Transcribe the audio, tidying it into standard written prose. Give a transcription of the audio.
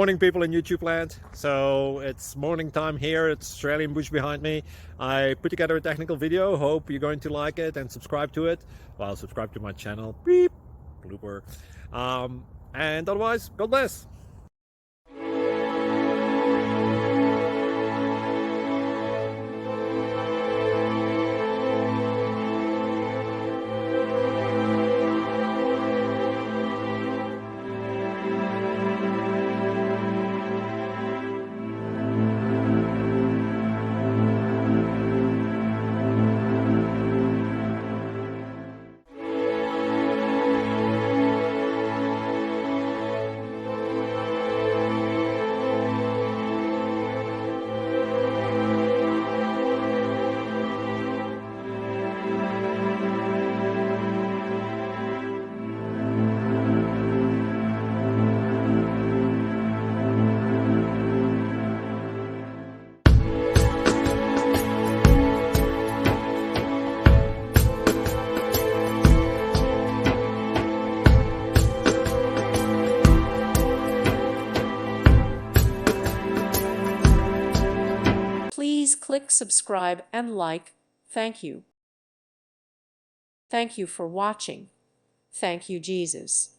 Morning, people in YouTube land. So it's morning time here. It's Australian bush behind me. I put together a technical video. Hope you're going to like it and subscribe to it. Well, subscribe to my channel. Beep. Blooper. And otherwise, God bless. Please click subscribe and like. Thank you. Thank you for watching. Thank you, Jesus.